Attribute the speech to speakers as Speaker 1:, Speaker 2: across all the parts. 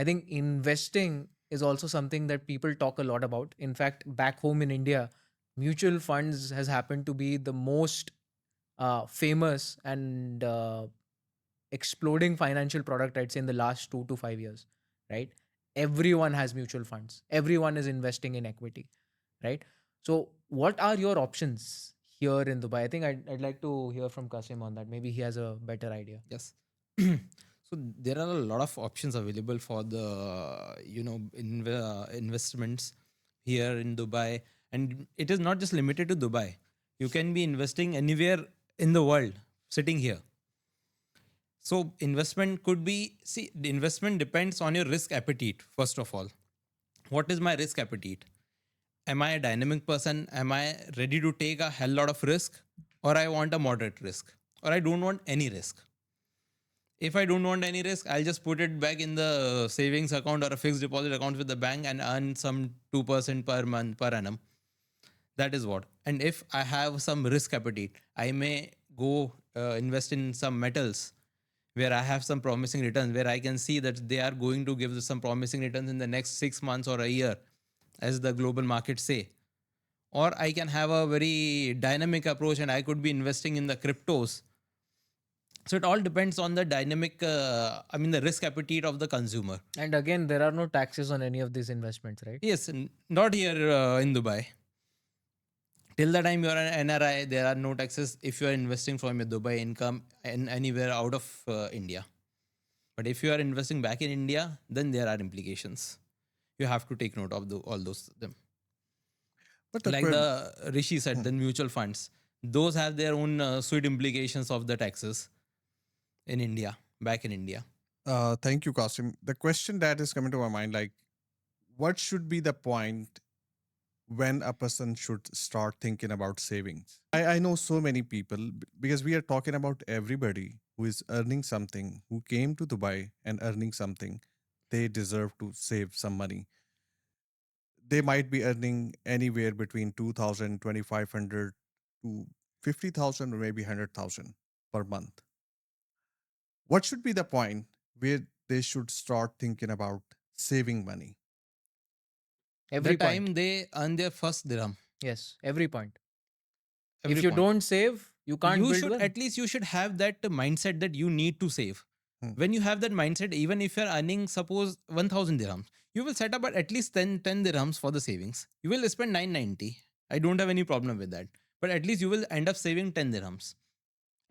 Speaker 1: I think investing is also something that people talk a lot about. In fact, back home in India, mutual funds has happened to be the most famous and exploding financial product, I'd say, in the last 2 to 5 years, right? Everyone has mutual funds. Everyone is investing in equity, right? So, what are your options here in Dubai? I think I'd like to hear from Kasim on that. Maybe he has a better idea.
Speaker 2: Yes. So there are a lot of options available for the investments here in Dubai, and it is not just limited to Dubai. You can be investing anywhere in the world, sitting here. So investment could be, see, the investment depends on your risk appetite. First of all, what is my risk appetite? Am I a dynamic person? Am I ready to take a hell lot of risk, or I want a moderate risk, or I don't want any risk? If I don't want any risk, I'll just put it back in the savings account or a fixed deposit account with the bank and earn some 2% per month per annum. That is what. And if I have some risk appetite, I may go invest in some metals where I have some promising returns, where I can see that they are going to give some promising returns in the next 6 months or a year, as the global markets say. Or I can have a very dynamic approach and I could be investing in the cryptos. So it all depends on the dynamic, the risk appetite of the consumer.
Speaker 1: And again, there are no taxes on any of these investments, right?
Speaker 2: Yes, not here in Dubai. Till the time you are an NRI, there are no taxes if you are investing from your Dubai income and anywhere out of India. But if you are investing back in India, then there are implications. You have to take note of all those them.
Speaker 3: But
Speaker 2: Like the Rishi said, the mutual funds, those have their own sweet implications of the taxes in India, back in India.
Speaker 3: thank you, Kasim. The question that is coming to my mind, like, what should be the point when a person should start thinking about savings? I know so many people because we are talking about everybody who is earning something, who came to Dubai and earning something. They deserve to save some money. They might be earning anywhere between 2,000, 2,500 to 50,000 or maybe 100,000 per month. What should be the point where they should start thinking about saving money?
Speaker 2: The
Speaker 1: Every point.
Speaker 2: time they earn their first dirham,
Speaker 1: Yes, every point.
Speaker 2: every
Speaker 1: If you
Speaker 2: point.
Speaker 1: don't save, you can't
Speaker 2: You
Speaker 1: build
Speaker 2: should,
Speaker 1: wealth.
Speaker 2: at least you should have that mindset that you need to save.
Speaker 3: Hmm.
Speaker 2: When you have that mindset, even if you're earning, suppose 1000 dirhams, you will set up at least 10 dirhams for the savings. You will spend 990. I don't have any problem with that. But at least you will end up saving 10 dirhams.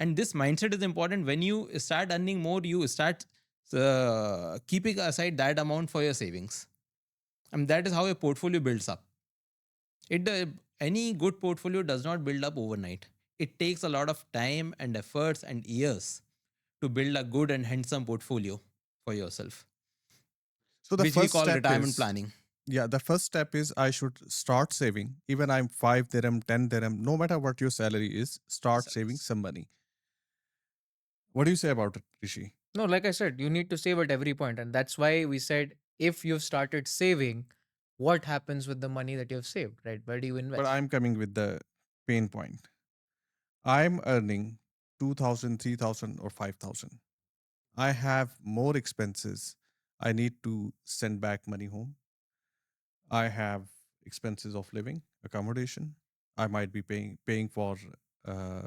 Speaker 2: And this mindset is important. When you start earning more, you start keeping aside that amount for your savings. And that is how a portfolio builds up. Any good portfolio does not build up overnight. It takes a lot of time and efforts and years to build a good and handsome portfolio for yourself,
Speaker 3: So the
Speaker 2: which we
Speaker 3: first
Speaker 2: call
Speaker 3: step
Speaker 2: retirement
Speaker 3: is,
Speaker 2: planning.
Speaker 3: yeah, the first step is I should start saving. Even I'm 5 dirham, 10 dirham, no matter what your salary is, start saving some money. What do you say about it, Rishi?
Speaker 1: No, like I said, you need to save at every point. And that's why we said if you've started saving, what happens with the money that you've saved, right? Where do you
Speaker 3: But
Speaker 1: invest?
Speaker 3: I'm coming with the pain point. I'm earning 2,000, 3,000, or 5,000. I have more expenses. I need to send back money home. I have expenses of living, accommodation. I might be paying for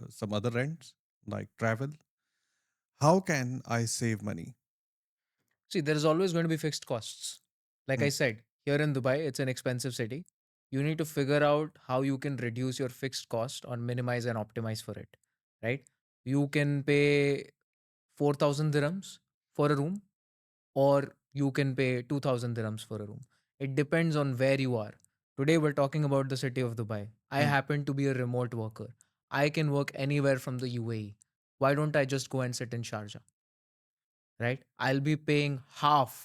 Speaker 3: some other rents like travel. How can I save money?
Speaker 1: See, there is always going to be fixed costs. Like
Speaker 3: Hmm.
Speaker 1: I said, here in Dubai, it's an expensive city. You need to figure out how you can reduce your fixed cost or minimize and optimize for it, right? You can pay 4,000 dirhams for a room, or you can pay 2,000 dirhams for a room. It depends on where you are. Today, we're talking about the city of Dubai. I
Speaker 3: Hmm.
Speaker 1: happen to be a remote worker. I can work anywhere from the UAE. Why don't I just go and sit in Sharjah, right? I'll be paying half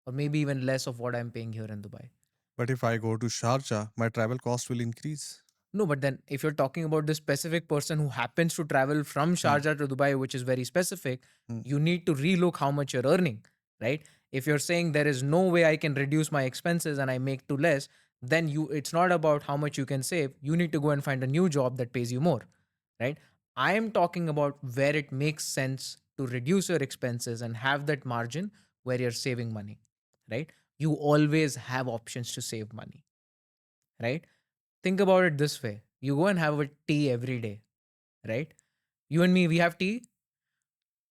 Speaker 1: or maybe even less of what I'm paying here in Dubai.
Speaker 3: But if I go to Sharjah, my travel cost will increase.
Speaker 1: No, but then if you're talking about this specific person who happens to travel from
Speaker 3: Hmm.
Speaker 1: Sharjah to Dubai, which is very specific,
Speaker 3: Hmm.
Speaker 1: you need to relook how much you're earning, right? If you're saying there is no way I can reduce my expenses and I make too less, then it's not about how much you can save. You need to go and find a new job that pays you more, right? I am talking about where it makes sense to reduce your expenses and have that margin where you're saving money. right? You always have options to save money, right? Think about it this way: you go and have a tea every day, right? You and me, we have tea.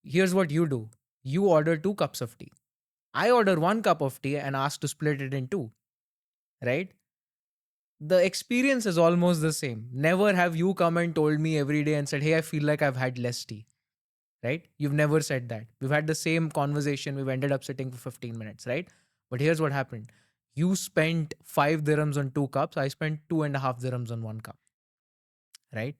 Speaker 1: Here's what you do: you order 2 cups of tea. I order 1 cup of tea and ask to split it in two, right? The experience is almost the same. Never have you come and told me every day and said, "Hey, I feel like I've had less tea," right? You've never said that. We've had the same conversation. We've ended up sitting for 15 minutes, right? But here's what happened: you spent 5 dirhams on 2 cups. I spent 2.5 dirhams on 1 cup, right?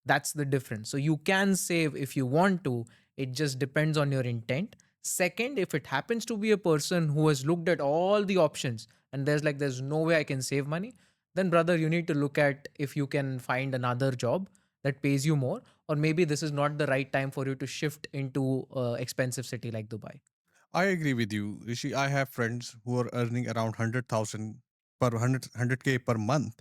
Speaker 1: That's the difference. So you can save if you want to. It just depends on your intent. Second, if it happens to be a person who has looked at all the options and there's no way I can save money, then brother, you need to look at if you can find another job that pays you more, or maybe this is not the right time for you to shift into expensive city like Dubai.
Speaker 3: I agree with you, Rishi. I have friends who are earning around 100,000 per 100K per month,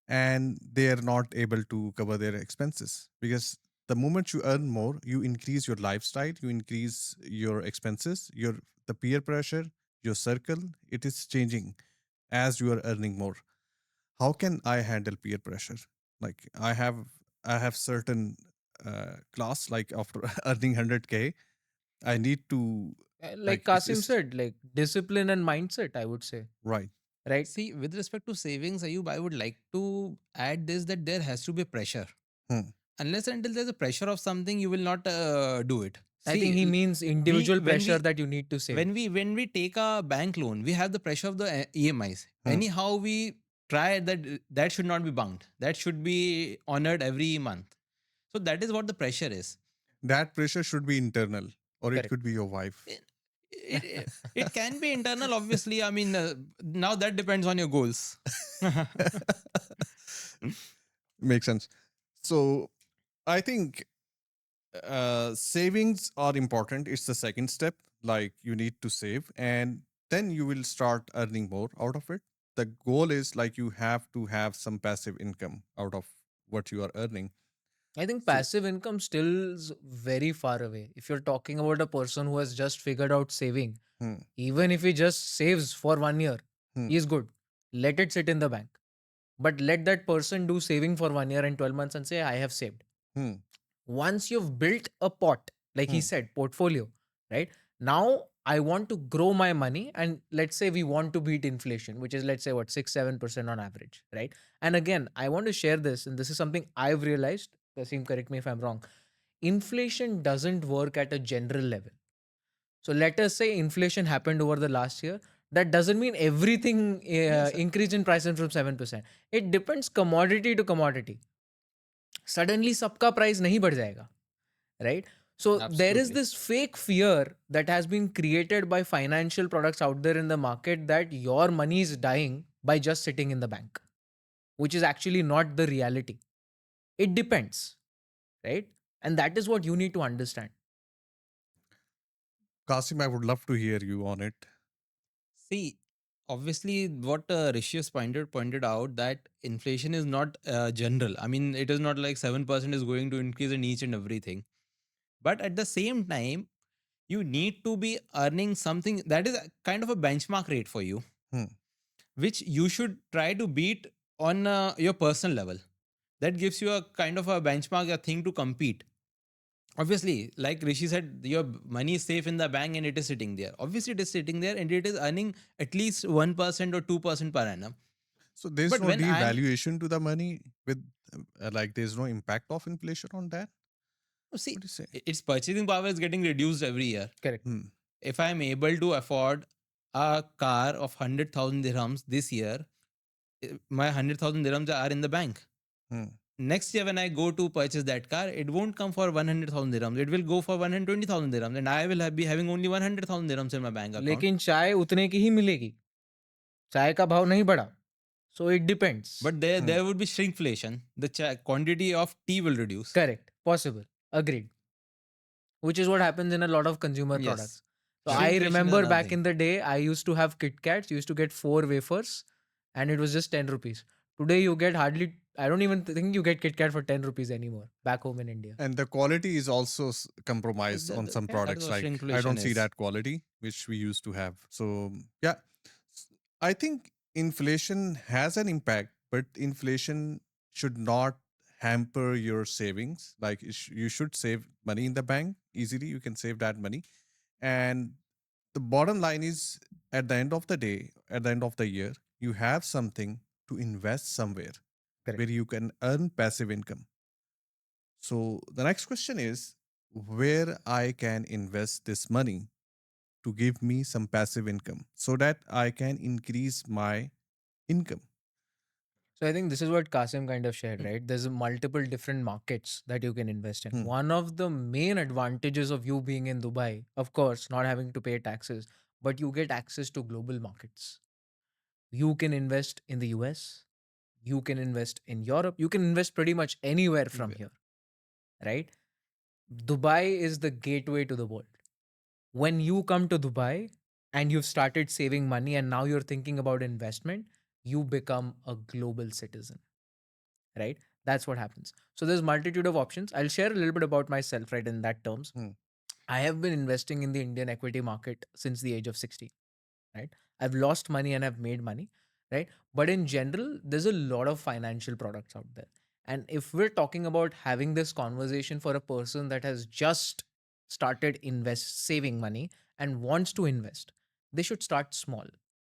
Speaker 3: and they are not able to cover their expenses because the moment you earn more, you increase your lifestyle, you increase your expenses, your the peer pressure, your circle, it is changing as you are earning more. How can I handle peer pressure? Like I have certain class, like after earning 100K, I need to,
Speaker 1: Like
Speaker 3: like
Speaker 1: Kasim
Speaker 3: it's
Speaker 1: said, like discipline and mindset, I would say,
Speaker 3: right.
Speaker 1: right?
Speaker 2: See, with respect to savings, Ayub, I would like to add this, that there has to be pressure.
Speaker 3: Hmm.
Speaker 2: Unless until there's a pressure of something, you will not do it.
Speaker 1: I think
Speaker 2: See,
Speaker 1: he means
Speaker 2: we
Speaker 1: individual
Speaker 2: when
Speaker 1: pressure
Speaker 2: we
Speaker 1: that you need to save.
Speaker 2: when we take a bank loan, we have the pressure of the EMIs.
Speaker 3: Hmm.
Speaker 2: Anyhow, we try that should not be bunked. That should be honored every month. So that is what the pressure is.
Speaker 3: That pressure should be internal, or it
Speaker 1: Correct.
Speaker 3: could be your wife.
Speaker 2: It, it can be internal, obviously. I mean, now that depends on your goals.
Speaker 3: Makes sense. So I think savings are important. It's the second step. Like you need to save, and then you will start earning more out of it. The goal is like you have to have some passive income out of what you are earning.
Speaker 1: I think
Speaker 3: So,
Speaker 1: passive income still is very far away. If you're talking about a person who has just figured out saving,
Speaker 3: hmm,
Speaker 1: even if he just saves for 1 year,
Speaker 3: hmm,
Speaker 1: he is good. Let it sit in the bank. But let that person do saving for 1 year and 12 months and say, I have saved.
Speaker 3: hmm,
Speaker 1: Once you've built a pot, like he
Speaker 3: hmm,
Speaker 1: said, portfolio, right? Now I want to grow my money, and let's say we want to beat inflation, which is, let's say, what, 6-7% on average, right? And again, I want to share this, and this is something I've realized. Kasim, correct me if I'm wrong. Inflation doesn't work at a general level. So let us say inflation happened over the last year. That doesn't mean everything
Speaker 2: Yes,
Speaker 1: increased in price from 7%. It depends commodity to commodity. Suddenly सबका price नहीं बढ़ जाएगा, right? So there is
Speaker 2: absolutely.
Speaker 1: this fake fear that has been created by financial products out there in the market that your money is dying by just sitting in the bank, which is actually not the reality. It depends, right? And that is what you need to understand.
Speaker 3: Kasim, I would love to hear you on it.
Speaker 2: See, obviously, what Rishi has pointed out, that inflation is not general. I mean, it is not like 7% is going to increase in each and everything. But at the same time, you need to be earning something that is kind of a benchmark rate for you,
Speaker 3: Hmm.
Speaker 2: which you should try to beat on your personal level. That gives you a kind of a benchmark, a thing to compete. Obviously, like Rishi said, your money is safe in the bank and it is sitting there. Obviously, it is sitting there and it is earning at least 1% or 2% per annum.
Speaker 3: So there's
Speaker 2: But
Speaker 3: no
Speaker 2: when I'm
Speaker 3: devaluation to the money with like there's no impact of inflation on that.
Speaker 2: see,
Speaker 3: What do you say?
Speaker 2: its purchasing power is getting reduced every year.
Speaker 1: Correct.
Speaker 3: Hmm.
Speaker 2: If I'm able to afford a car of 100,000 dirhams this year, my 100,000 dirhams are in the bank.
Speaker 3: Hmm.
Speaker 2: Next year, when I go to purchase that car, it won't come for 100,000 dirhams. It will go for 120,000 dirhams, and I will be having only 100,000 dirhams in my bank account.
Speaker 1: लेकिन चाय उतने की ही मिलेगी. चाय का भाव नहीं बढ़ा. So it depends.
Speaker 2: But there,
Speaker 3: Hmm.
Speaker 2: there would be shrinkflation. The quantity of tea will reduce.
Speaker 1: Correct. Possible. Agreed. Which is what happens in a lot of consumer
Speaker 2: Yes.
Speaker 1: products. So I
Speaker 2: Shrinkflation is
Speaker 1: remember
Speaker 2: another
Speaker 1: back
Speaker 2: thing.
Speaker 1: in the day, I used to have Kit Kats, used to get 4 wafers, and it was just 10 rupees. Today, you get hardly I don't even think you get Kit Kat for 10 rupees anymore back home in India.
Speaker 3: And the quality is also compromised on some
Speaker 1: Yeah.
Speaker 2: That is
Speaker 3: products.
Speaker 2: what
Speaker 3: Like I
Speaker 2: shrinkflation
Speaker 3: don't see
Speaker 2: is.
Speaker 3: that quality which we used to have. So yeah, S- I think inflation has an impact, but inflation should not hamper your savings. Like you should save money in the bank easily. You can save that money, and the bottom line is, at the end of the day, at the end of the year, you have something to invest somewhere
Speaker 1: Correct.
Speaker 3: where you can earn passive income. So the next question is where I can invest this money to give me some passive income so that I can increase my income.
Speaker 1: So I think this is what Kasim kind of shared, right? There's multiple different markets that you can invest in.
Speaker 3: Hmm.
Speaker 1: One of the main advantages of you being in Dubai, of course, not having to pay taxes, but you get access to global markets. You can invest in the US, you can invest in Europe, you can invest pretty much anywhere from
Speaker 3: Anywhere.
Speaker 1: here, right? Dubai is the gateway to the world. When you come to Dubai and you've started saving money and now you're thinking about investment, you become a global citizen, right? That's what happens. So there's multitude of options. I'll share a little bit about myself, right, in that terms.
Speaker 3: Hmm.
Speaker 1: I have been investing in the Indian equity market since the age of 60, right? I've lost money and I've made money, right? But in general, there's a lot of financial products out there. And if we're talking about having this conversation for a person that has just started invest saving money and wants to invest, they should start small,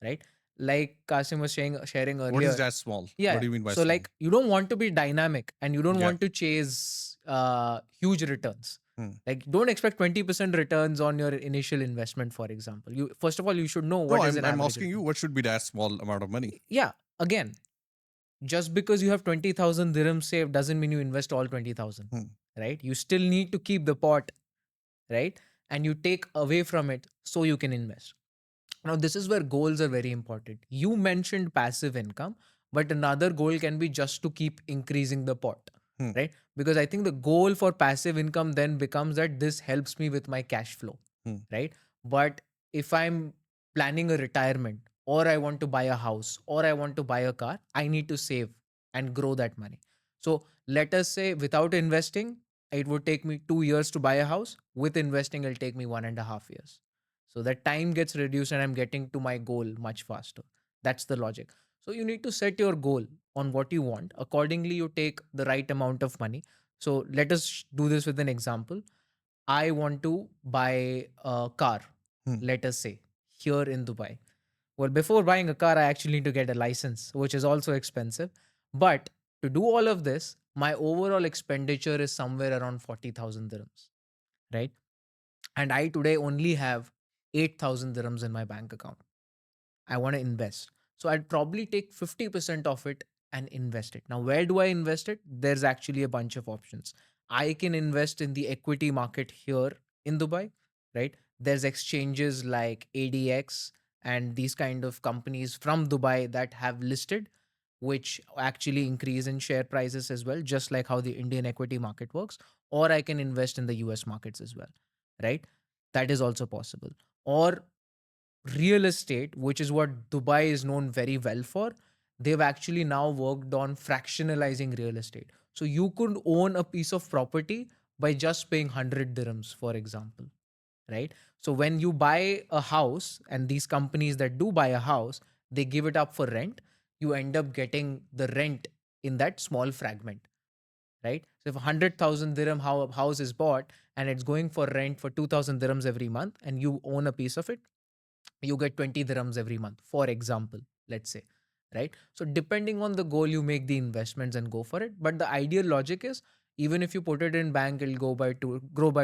Speaker 1: right? Like Kasim was sharing
Speaker 3: What is
Speaker 1: earlier.
Speaker 3: that small? What
Speaker 1: Yeah.
Speaker 3: do you mean by
Speaker 1: So
Speaker 3: small?
Speaker 1: like you don't want to be dynamic and you don't
Speaker 3: Yeah.
Speaker 1: want to chase huge returns.
Speaker 3: Hmm.
Speaker 1: Like don't expect 20% returns on your initial investment, for example. You first of all you should know
Speaker 3: No,
Speaker 1: what is an
Speaker 3: I'm
Speaker 1: average
Speaker 3: asking you
Speaker 1: return.
Speaker 3: what should be that small amount of money?
Speaker 1: Yeah. Again, just because you have 20,000 dirhams saved doesn't mean you invest all 20,000,
Speaker 3: Hmm.
Speaker 1: right? You still need to keep the pot, right? And you take away from it so you can invest. Now, this is where goals are very important. You mentioned passive income, but another goal can be just to keep increasing the pot,
Speaker 3: Hmm.
Speaker 1: right? Because I think the goal for passive income then becomes that this helps me with my cash flow,
Speaker 3: Hmm.
Speaker 1: right? But if I'm planning a retirement or I want to buy a house or I want to buy a car, I need to save and grow that money. So let us say without investing, it would take me 2 years to buy a house. With investing, it'll take me 1.5 years. So that time gets reduced and I'm getting to my goal much faster. That's the logic. So you need to set your goal on what you want. Accordingly, you take the right amount of money. So let us do this with an example. I want to buy a car,
Speaker 3: Hmm.
Speaker 1: let us say, here in Dubai. Well, before buying a car, I actually need to get a license, which is also expensive. But to do all of this, my overall expenditure is somewhere around 40,000 dirhams, right? And I today only have 8,000 dirhams in my bank account. I want to invest. So I'd probably take 50% of it and invest it. Now, where do I invest it? There's actually a bunch of options. I can invest in the equity market here in Dubai, right? There's exchanges like ADX and these kind of companies from Dubai that have listed, which actually increase in share prices as well, just like how the Indian equity market works. Or I can invest in the US markets as well, right? That is also possible. Or real estate, which is what Dubai is known very well for, they've actually now worked on fractionalizing real estate. So you could own a piece of property by just paying 100 dirhams, for example, right? So when you buy a house, and these companies that do buy a house, they give it up for rent, you end up getting the rent in that small fragment, right? So if a 100,000 dirham house is bought and it's going for rent for 2,000 dirhams every month, and you own a piece of it, you get 20 dirhams every month, for example, let's say, right? So depending on the goal, you make the investments and go for it. But the ideal logic is, even if you put it in bank, it'll grow by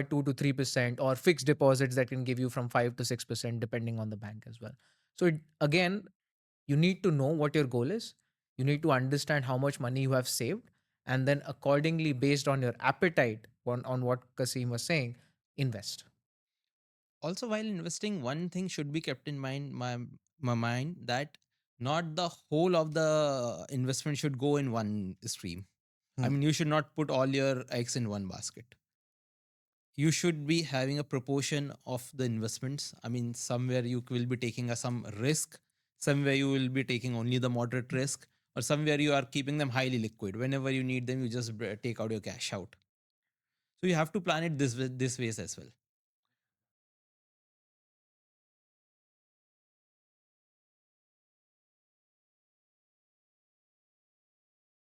Speaker 1: 2 to 3%, or fixed deposits that can give you from 5 to 6%, depending on the bank as well. So again, you need to know what your goal is. You need to understand how much money you have saved, and then accordingly, based on your appetite, on what Kasim was saying, invest.
Speaker 2: Also, while investing, one thing should be kept in mind, my mind, that not the whole of the investment should go in one stream. I
Speaker 3: Hmm.
Speaker 2: mean, you should not put all your eggs in one basket. You should be having a proportion of the investments. I mean, somewhere you will be taking some risk, somewhere you will be taking only the moderate risk, or somewhere you are keeping them highly liquid. Whenever you need them, you just take out your cash out. So you have to plan it this ways as well.